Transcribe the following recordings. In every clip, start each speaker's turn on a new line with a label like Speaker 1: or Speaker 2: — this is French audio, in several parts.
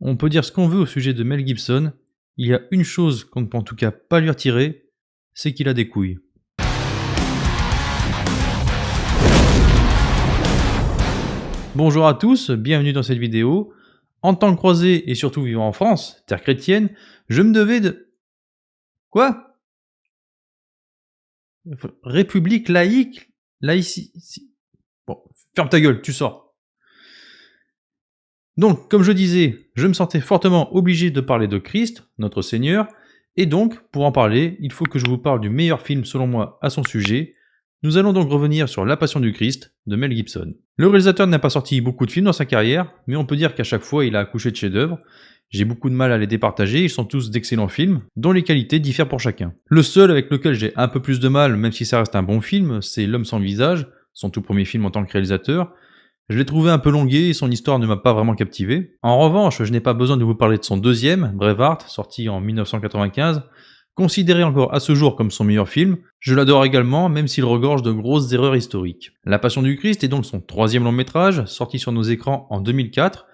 Speaker 1: On peut dire ce qu'on veut au sujet de Mel Gibson, il y a une chose qu'on ne peut en tout cas pas lui retirer, c'est qu'il a des couilles. Bonjour à tous, bienvenue dans cette vidéo. En tant que croisé et surtout vivant en France, terre chrétienne, je me devais de... Quoi? République laïque? Laïci... Bon, ferme ta gueule, tu sors. Donc, comme je disais, je me sentais fortement obligé de parler de Christ, notre Seigneur, et donc, pour en parler, il faut que je vous parle du meilleur film selon moi à son sujet. Nous allons donc revenir sur La Passion du Christ de Mel Gibson. Le réalisateur n'a pas sorti beaucoup de films dans sa carrière, mais on peut dire qu'à chaque fois il a accouché de chefs-d'œuvre. J'ai beaucoup de mal à les départager, ils sont tous d'excellents films, dont les qualités diffèrent pour chacun. Le seul avec lequel j'ai un peu plus de mal, même si ça reste un bon film, c'est L'Homme sans visage, son tout premier film en tant que réalisateur. Je l'ai trouvé un peu longué et son histoire ne m'a pas vraiment captivé. En revanche, je n'ai pas besoin de vous parler de son deuxième, Braveheart, sorti en 1995, considéré encore à ce jour comme son meilleur film. Je l'adore également, même s'il regorge de grosses erreurs historiques. La Passion du Christ est donc son troisième long métrage, sorti sur nos écrans en 2004,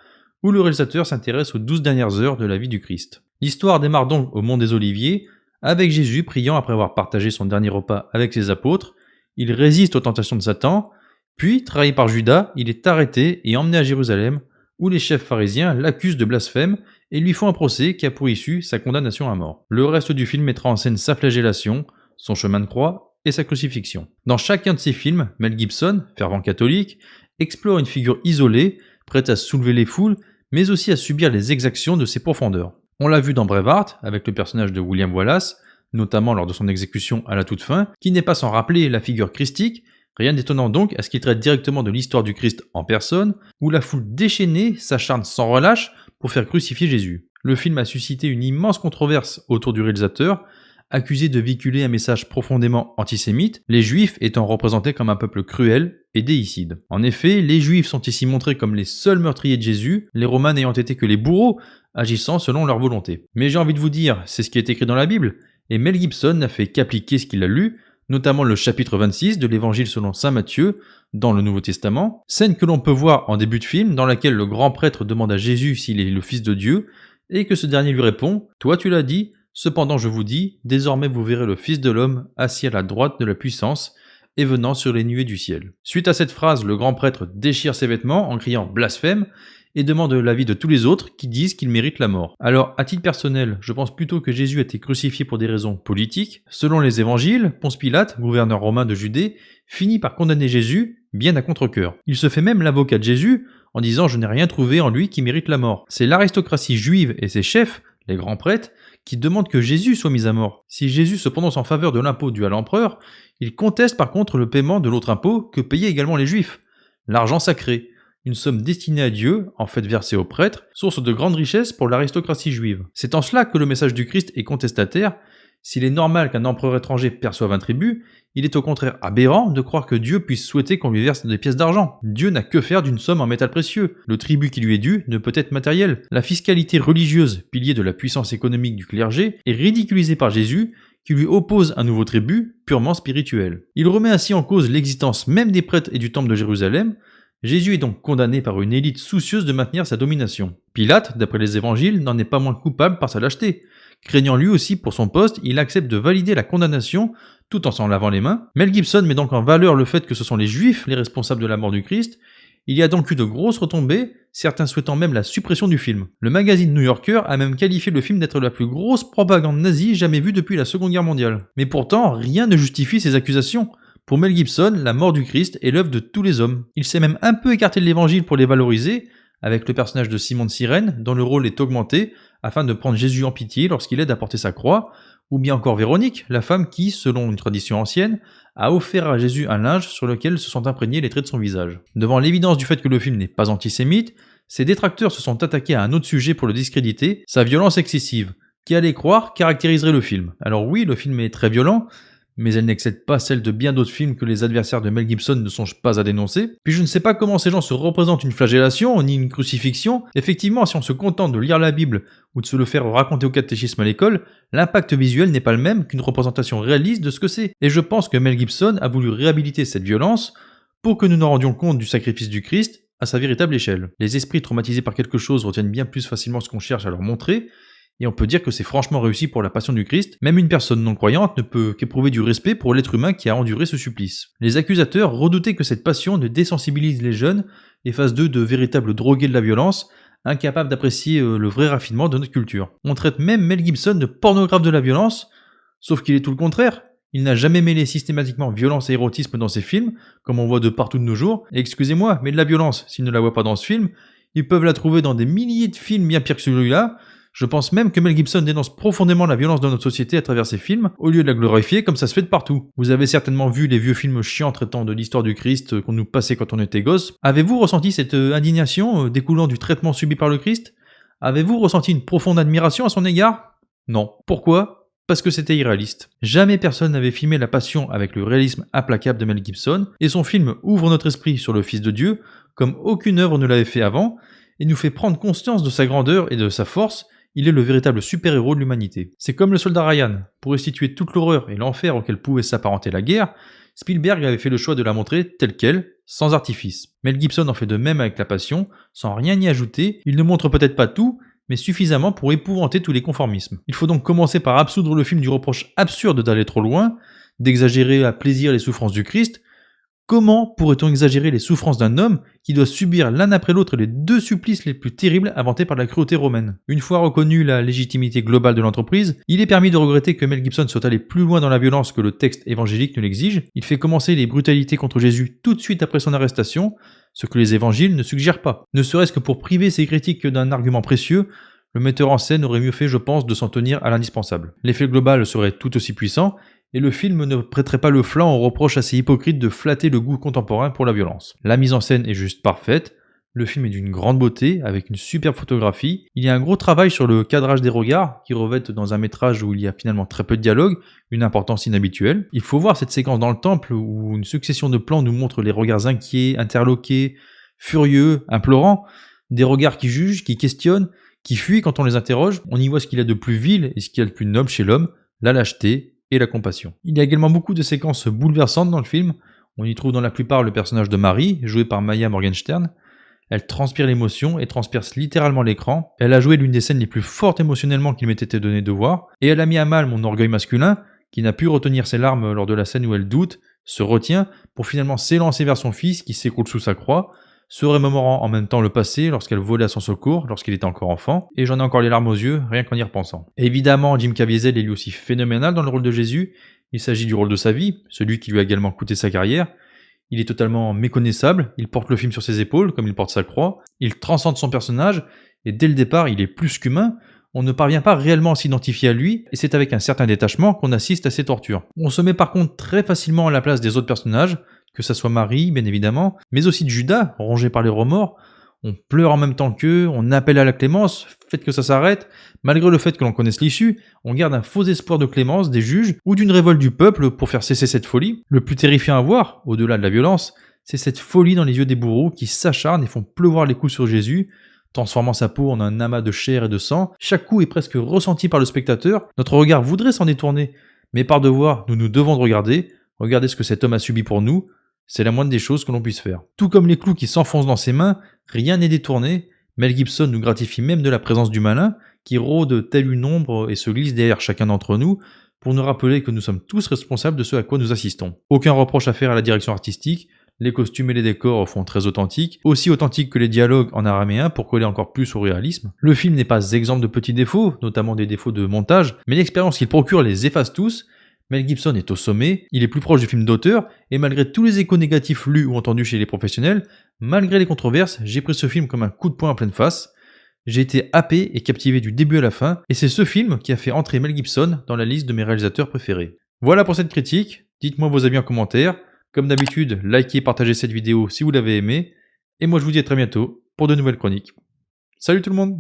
Speaker 1: où le réalisateur s'intéresse aux 12 dernières heures de la vie du Christ. L'histoire démarre donc au Mont des Oliviers, avec Jésus priant après avoir partagé son dernier repas avec ses apôtres. Il résiste aux tentations de Satan, puis, trahi par Judas, il est arrêté et emmené à Jérusalem, où les chefs pharisiens l'accusent de blasphème et lui font un procès qui a pour issue sa condamnation à mort. Le reste du film mettra en scène sa flagellation, son chemin de croix et sa crucifixion. Dans chacun de ces films, Mel Gibson, fervent catholique, explore une figure isolée, prête à soulever les foules, mais aussi à subir les exactions de ses profondeurs. On l'a vu dans Braveheart, avec le personnage de William Wallace, notamment lors de son exécution à la toute fin, qui n'est pas sans rappeler la figure christique. Rien d'étonnant donc à ce qu'il traite directement de l'histoire du Christ en personne, où la foule déchaînée s'acharne sans relâche pour faire crucifier Jésus. Le film a suscité une immense controverse autour du réalisateur, accusé de véhiculer un message profondément antisémite, les Juifs étant représentés comme un peuple cruel et déicide. En effet, les Juifs sont ici montrés comme les seuls meurtriers de Jésus, les Romains n'ayant été que les bourreaux, agissant selon leur volonté. Mais j'ai envie de vous dire, c'est ce qui est écrit dans la Bible, et Mel Gibson n'a fait qu'appliquer ce qu'il a lu, notamment le chapitre 26 de l'évangile selon saint Matthieu, dans le Nouveau Testament, scène que l'on peut voir en début de film, dans laquelle le grand prêtre demande à Jésus s'il est le Fils de Dieu, et que ce dernier lui répond « Toi tu l'as dit, cependant je vous dis, désormais vous verrez le Fils de l'homme assis à la droite de la puissance, et venant sur les nuées du ciel. » Suite à cette phrase, le grand prêtre déchire ses vêtements en criant « blasphème », et demande l'avis de tous les autres qui disent qu'il mérite la mort. Alors, à titre personnel, je pense plutôt que Jésus a été crucifié pour des raisons politiques. Selon les évangiles, Ponce Pilate, gouverneur romain de Judée, finit par condamner Jésus, bien à contre-cœur. Il se fait même l'avocat de Jésus en disant « Je n'ai rien trouvé en lui qui mérite la mort ». C'est l'aristocratie juive et ses chefs, les grands prêtres, qui demandent que Jésus soit mis à mort. Si Jésus se prononce en faveur de l'impôt dû à l'empereur, il conteste par contre le paiement de l'autre impôt que payaient également les juifs, l'argent sacré. Une somme destinée à Dieu, en fait versée aux prêtres, source de grande richesse pour l'aristocratie juive. C'est en cela que le message du Christ est contestataire. S'il est normal qu'un empereur étranger perçoive un tribut, il est au contraire aberrant de croire que Dieu puisse souhaiter qu'on lui verse des pièces d'argent. Dieu n'a que faire d'une somme en métal précieux. Le tribut qui lui est dû ne peut être matériel. La fiscalité religieuse, pilier de la puissance économique du clergé, est ridiculisée par Jésus, qui lui oppose un nouveau tribut purement spirituel. Il remet ainsi en cause l'existence même des prêtres et du temple de Jérusalem. Jésus est donc condamné par une élite soucieuse de maintenir sa domination. Pilate, d'après les évangiles, n'en est pas moins coupable par sa lâcheté. Craignant lui aussi pour son poste, il accepte de valider la condamnation tout en s'en lavant les mains. Mel Gibson met donc en valeur le fait que ce sont les Juifs les responsables de la mort du Christ. Il y a donc eu de grosses retombées, certains souhaitant même la suppression du film. Le magazine New Yorker a même qualifié le film d'être la plus grosse propagande nazie jamais vue depuis la Seconde Guerre mondiale. Mais pourtant, rien ne justifie ces accusations. Pour Mel Gibson, la mort du Christ est l'œuvre de tous les hommes. Il s'est même un peu écarté de l'évangile pour les valoriser, avec le personnage de Simon de Cyrène, dont le rôle est augmenté, afin de prendre Jésus en pitié lorsqu'il aide à porter sa croix, ou bien encore Véronique, la femme qui, selon une tradition ancienne, a offert à Jésus un linge sur lequel se sont imprégnés les traits de son visage. Devant l'évidence du fait que le film n'est pas antisémite, ses détracteurs se sont attaqués à un autre sujet pour le discréditer, sa violence excessive. Qui allait croire caractériserait le film. Alors oui, le film est très violent, mais elle n'excède pas celle de bien d'autres films que les adversaires de Mel Gibson ne songent pas à dénoncer. Puis je ne sais pas comment ces gens se représentent une flagellation, ni une crucifixion. Effectivement, si on se contente de lire la Bible ou de se le faire raconter au catéchisme à l'école, l'impact visuel n'est pas le même qu'une représentation réaliste de ce que c'est. Et je pense que Mel Gibson a voulu réhabiliter cette violence pour que nous nous rendions compte du sacrifice du Christ à sa véritable échelle. Les esprits traumatisés par quelque chose retiennent bien plus facilement ce qu'on cherche à leur montrer, et on peut dire que c'est franchement réussi pour la passion du Christ. Même une personne non croyante ne peut qu'éprouver du respect pour l'être humain qui a enduré ce supplice. Les accusateurs redoutaient que cette passion ne désensibilise les jeunes et fasse d'eux de véritables drogués de la violence, incapables d'apprécier le vrai raffinement de notre culture. On traite même Mel Gibson de pornographe de la violence, sauf qu'il est tout le contraire. Il n'a jamais mêlé systématiquement violence et érotisme dans ses films, comme on voit de partout de nos jours. Et excusez-moi, mais de la violence, s'ils ne la voient pas dans ce film, ils peuvent la trouver dans des milliers de films bien pires que celui-là. Je pense même que Mel Gibson dénonce profondément la violence de notre société à travers ses films, au lieu de la glorifier comme ça se fait de partout. Vous avez certainement vu les vieux films chiants traitant de l'histoire du Christ qu'on nous passait quand on était gosse. Avez-vous ressenti cette indignation découlant du traitement subi par le Christ? Avez-vous ressenti une profonde admiration à son égard? Non. Pourquoi? Parce que c'était irréaliste. Jamais personne n'avait filmé la passion avec le réalisme implacable de Mel Gibson, et son film ouvre notre esprit sur le Fils de Dieu, comme aucune œuvre ne l'avait fait avant, et nous fait prendre conscience de sa grandeur et de sa force. Il est le véritable super-héros de l'humanité. C'est comme le soldat Ryan. Pour restituer toute l'horreur et l'enfer auquel pouvait s'apparenter la guerre, Spielberg avait fait le choix de la montrer telle qu'elle, sans artifice. Mel Gibson en fait de même avec La Passion, sans rien y ajouter. Il ne montre peut-être pas tout, mais suffisamment pour épouvanter tous les conformismes. Il faut donc commencer par absoudre le film du reproche absurde d'aller trop loin, d'exagérer à plaisir les souffrances du Christ. Comment pourrait-on exagérer les souffrances d'un homme qui doit subir l'un après l'autre les deux supplices les plus terribles inventés par la cruauté romaine? Une fois reconnue la légitimité globale de l'entreprise, il est permis de regretter que Mel Gibson soit allé plus loin dans la violence que le texte évangélique ne l'exige. Il fait commencer les brutalités contre Jésus tout de suite après son arrestation, ce que les évangiles ne suggèrent pas. Ne serait-ce que pour priver ses critiques d'un argument précieux, le metteur en scène aurait mieux fait, je pense, de s'en tenir à l'indispensable. L'effet global serait tout aussi puissant, et le film ne prêterait pas le flanc aux reproches assez hypocrites de flatter le goût contemporain pour la violence. La mise en scène est juste parfaite, le film est d'une grande beauté, avec une superbe photographie. Il y a un gros travail sur le cadrage des regards, qui revêtent dans un métrage où il y a finalement très peu de dialogue, une importance inhabituelle. Il faut voir cette séquence dans le temple où une succession de plans nous montre les regards inquiets, interloqués, furieux, implorants, des regards qui jugent, qui questionnent, qui fuient quand on les interroge. On y voit ce qu'il y a de plus vil et ce qu'il y a de plus noble chez l'homme, la lâcheté et la compassion. Il y a également beaucoup de séquences bouleversantes dans le film. On y trouve dans la plupart le personnage de Marie, joué par Maya Morgenstern. Elle transpire l'émotion et transperce littéralement l'écran. Elle a joué l'une des scènes les plus fortes émotionnellement qu'il m'ait été donné de voir, et elle a mis à mal mon orgueil masculin, qui n'a pu retenir ses larmes lors de la scène où elle doute, se retient, pour finalement s'élancer vers son fils qui s'écroule sous sa croix, se remémorant en même temps le passé lorsqu'elle volait à son secours, lorsqu'il était encore enfant, et j'en ai encore les larmes aux yeux, rien qu'en y repensant. Évidemment, Jim Caviezel est lui aussi phénoménal dans le rôle de Jésus. Il s'agit du rôle de sa vie, celui qui lui a également coûté sa carrière. Il est totalement méconnaissable, il porte le film sur ses épaules comme il porte sa croix, il transcende son personnage, et dès le départ il est plus qu'humain. On ne parvient pas réellement à s'identifier à lui, et c'est avec un certain détachement qu'on assiste à ses tortures. On se met par contre très facilement à la place des autres personnages, que ça soit Marie, bien évidemment, mais aussi de Judas, rongé par les remords. On pleure en même temps qu'eux, on appelle à la clémence, faites que ça s'arrête. Malgré le fait que l'on connaisse l'issue, on garde un faux espoir de clémence des juges ou d'une révolte du peuple pour faire cesser cette folie. Le plus terrifiant à voir, au-delà de la violence, c'est cette folie dans les yeux des bourreaux qui s'acharnent et font pleuvoir les coups sur Jésus, transformant sa peau en un amas de chair et de sang. Chaque coup est presque ressenti par le spectateur. Notre regard voudrait s'en détourner, mais par devoir, nous nous devons de regarder ce que cet homme a subi pour nous. C'est la moindre des choses que l'on puisse faire. Tout comme les clous qui s'enfoncent dans ses mains, rien n'est détourné. Mel Gibson nous gratifie même de la présence du malin, qui rôde telle une ombre et se glisse derrière chacun d'entre nous, pour nous rappeler que nous sommes tous responsables de ce à quoi nous assistons. Aucun reproche à faire à la direction artistique, les costumes et les décors font très authentiques, aussi authentiques que les dialogues en araméen pour coller encore plus au réalisme. Le film n'est pas exempt de petits défauts, notamment des défauts de montage, mais l'expérience qu'il procure les efface tous. Mel Gibson est au sommet, il est plus proche du film d'auteur, et malgré tous les échos négatifs lus ou entendus chez les professionnels, malgré les controverses, j'ai pris ce film comme un coup de poing en pleine face. J'ai été happé et captivé du début à la fin, et c'est ce film qui a fait entrer Mel Gibson dans la liste de mes réalisateurs préférés. Voilà pour cette critique, dites-moi vos avis en commentaire, comme d'habitude, likez et partagez cette vidéo si vous l'avez aimée, et moi je vous dis à très bientôt pour de nouvelles chroniques. Salut tout le monde!